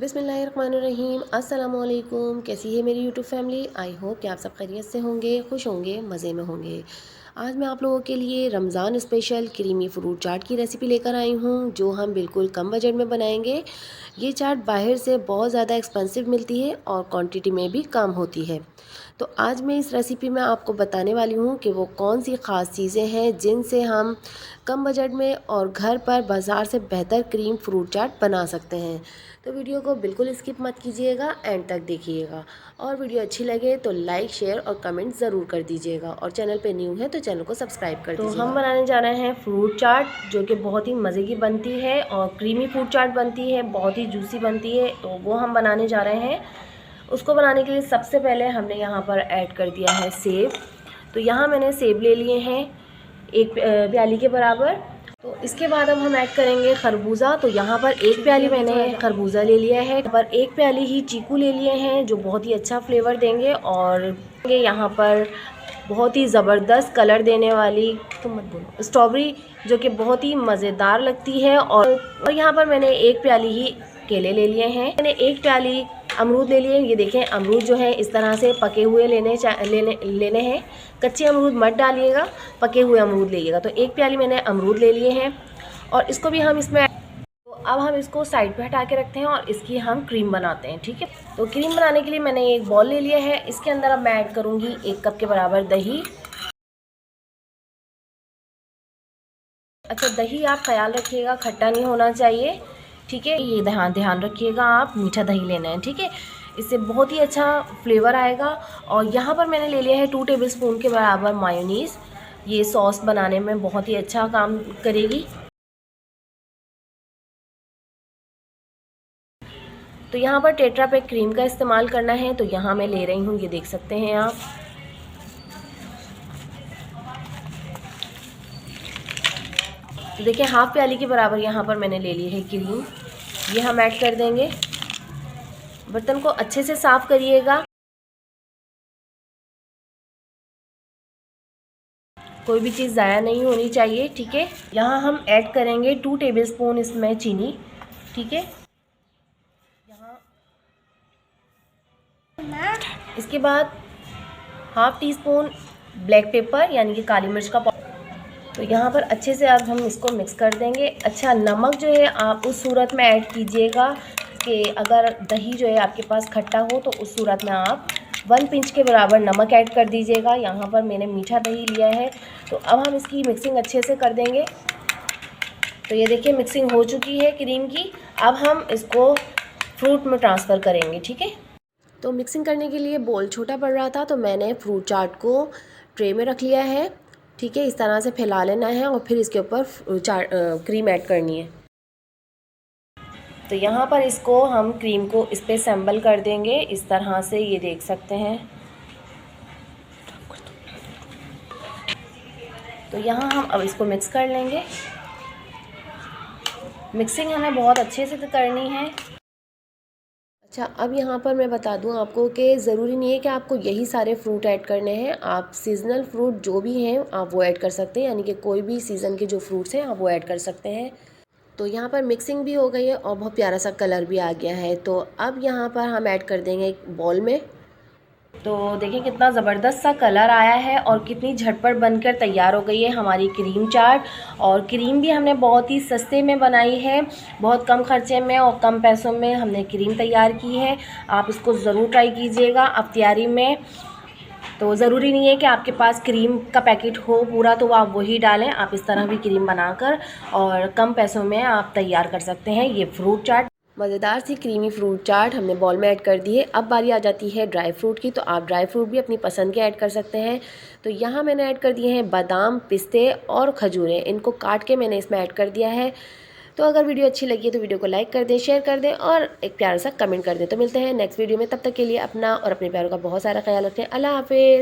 बिस्मिल्लाहिर्रहमानिर्रहीम। अस्सलाम वालेकुम। कैसी है मेरी यूट्यूब फैमिली? आई होप कि आप सब खैरियत से होंगे, खुश होंगे, मज़े में होंगे। आज मैं आप लोगों के लिए रमज़ान स्पेशल क्रीमी फ्रूट चाट की रेसिपी लेकर आई हूँ, जो हम बिल्कुल कम बजट में बनाएंगे। ये चाट बाहर से बहुत ज़्यादा एक्सपेंसिव मिलती है और क्वांटिटी में भी कम होती है। तो आज मैं इस रेसिपी में आपको बताने वाली हूँ कि वो कौन सी ख़ास चीज़ें हैं जिनसे हम कम बजट में और घर पर बाज़ार से बेहतर क्रीम फ्रूट चाट बना सकते हैं। तो वीडियो को बिल्कुल स्किप मत कीजिएगा, एंड तक देखिएगा। और वीडियो अच्छी लगे तो लाइक, शेयर और कमेंट ज़रूर कर दीजिएगा। और चैनल पे न्यू है तो चैनल को सब्सक्राइब कर दीजिएगा। तो हम बनाने जा रहे हैं फ्रूट चाट, जो कि बहुत ही मज़े की बनती है और क्रीमी फ्रूट चाट बनती है, बहुत ही जूसी बनती है। तो वो हम बनाने जा रहे हैं। उसको बनाने के लिए सबसे पहले हमने यहाँ पर ऐड कर दिया है सेब। तो यहाँ मैंने सेब ले लिए हैं एक प्याली के बराबर। तो इसके बाद अब हम ऐड करेंगे खरबूजा। तो यहाँ पर एक प्याली मैंने खरबूजा ले लिया है, पर एक प्याली ही चीकू ले लिए हैं, जो बहुत ही अच्छा फ्लेवर देंगे। और यहाँ पर बहुत ही ज़बरदस्त कलर देने वाली स्ट्रॉबेरी, जो कि बहुत ही मज़ेदार लगती है। और यहाँ पर मैंने एक प्याली ही केले ले लिए हैं। मैंने एक प्याली अमरूद ले लिए। ये देखें, अमरूद जो है इस तरह से पके हुए लेने हैं। कच्चे अमरूद मत डालिएगा, पके हुए अमरूद लीजिएगा। तो एक प्याली मैंने अमरूद ले लिए हैं और इसको भी हम इसमें, तो अब हम इसको साइड पे हटा के रखते हैं और इसकी हम क्रीम बनाते हैं। ठीक है, तो क्रीम बनाने के लिए मैंने एक बॉल ले लिया है। इसके अंदर अब मैं ऐड करूँगी 1 कप के बराबर दही। अच्छा, दही आप ख्याल रखिएगा, खट्टा नहीं होना चाहिए। ठीक है, ये ध्यान रखिएगा, आप मीठा दही लेना है। ठीक है, इससे बहुत ही अच्छा फ्लेवर आएगा। और यहाँ पर मैंने ले लिया है 2 टेबलस्पून के बराबर मायोनीज़। ये सॉस बनाने में बहुत ही अच्छा काम करेगी। तो यहाँ पर टेट्रा पैक क्रीम का इस्तेमाल करना है। तो यहाँ मैं ले रही हूँ, ये देख सकते हैं आप। तो देखिए, हाफ प्याली के बराबर यहाँ पर मैंने ले ली है क्रीम। ये हम ऐड कर देंगे। बर्तन को अच्छे से साफ़ करिएगा, कोई भी चीज़ ज़ाया नहीं होनी चाहिए। ठीक है, यहाँ हम ऐड करेंगे 2 टेबलस्पून इसमें चीनी। ठीक है, यहाँ इसके बाद half tea spoon black pepper यानी कि काली मिर्च का पाउडर। तो यहाँ पर अच्छे से अब हम इसको मिक्स कर देंगे। अच्छा, नमक जो है आप उस सूरत में ऐड कीजिएगा कि अगर दही जो है आपके पास खट्टा हो, तो उस सूरत में आप 1 पिंच के बराबर नमक ऐड कर दीजिएगा। यहाँ पर मैंने मीठा दही लिया है। तो अब हम इसकी मिक्सिंग अच्छे से कर देंगे। तो ये देखिए, मिक्सिंग हो चुकी है क्रीम की। अब हम इसको फ्रूट में ट्रांसफ़र करेंगे। ठीक है, तो मिक्सिंग करने के लिए बोल छोटा पड़ रहा था, तो मैंने फ्रूट चाट को ट्रे में रख लिया है। ठीक है, इस तरह से फैला लेना है और फिर इसके ऊपर क्रीम ऐड करनी है। तो यहाँ पर इसको हम क्रीम को इस पर असेंबल कर देंगे इस तरह से, ये देख सकते हैं। तो यहाँ हम अब इसको मिक्स कर लेंगे। मिक्सिंग हमें बहुत अच्छे से करनी है। अच्छा, अब यहाँ पर मैं बता दूँ आपको कि ज़रूरी नहीं है कि आपको यही सारे फ्रूट ऐड करने हैं। आप सीज़नल फ्रूट जो भी हैं आप वो ऐड कर सकते हैं, यानी कि कोई भी सीज़न के जो फ्रूट्स हैं आप वो ऐड कर सकते हैं। तो यहाँ पर मिक्सिंग भी हो गई है और बहुत प्यारा सा कलर भी आ गया है। तो अब यहाँ पर हम ऐड कर देंगे एक बॉल में। तो देखिए, कितना ज़बरदस्त सा कलर आया है और कितनी झटपट बनकर तैयार हो गई है हमारी क्रीम चाट। और क्रीम भी हमने बहुत ही सस्ते में बनाई है, बहुत कम खर्चे में और कम पैसों में हमने क्रीम तैयार की है। आप इसको ज़रूर ट्राई कीजिएगा अफ्तारी में। तो ज़रूरी नहीं है कि आपके पास क्रीम का पैकेट हो पूरा तो आप वही डालें। आप इस तरह भी क्रीम बनाकर और कम पैसों में आप तैयार कर सकते हैं ये फ्रूट चाट। मज़ेदार सी क्रीमी फ्रूट चाट हमने बॉल में ऐड कर दी है। अब बारी आ जाती है ड्राई फ्रूट की। तो आप ड्राई फ्रूट भी अपनी पसंद के ऐड कर सकते हैं। तो यहाँ मैंने ऐड कर दिए हैं बादाम, पिस्ते और खजूरें। इनको काट के मैंने इसमें ऐड कर दिया है। तो अगर वीडियो अच्छी लगी है तो वीडियो को लाइक कर दें, शेयर कर दें और एक प्यारा सा कमेंट कर दें। तो मिलते हैं नेक्स्ट वीडियो में, तब तक के लिए अपना और अपने प्यारों का बहुत सारा ख्याल रखें। अल्लाह हाफिज़।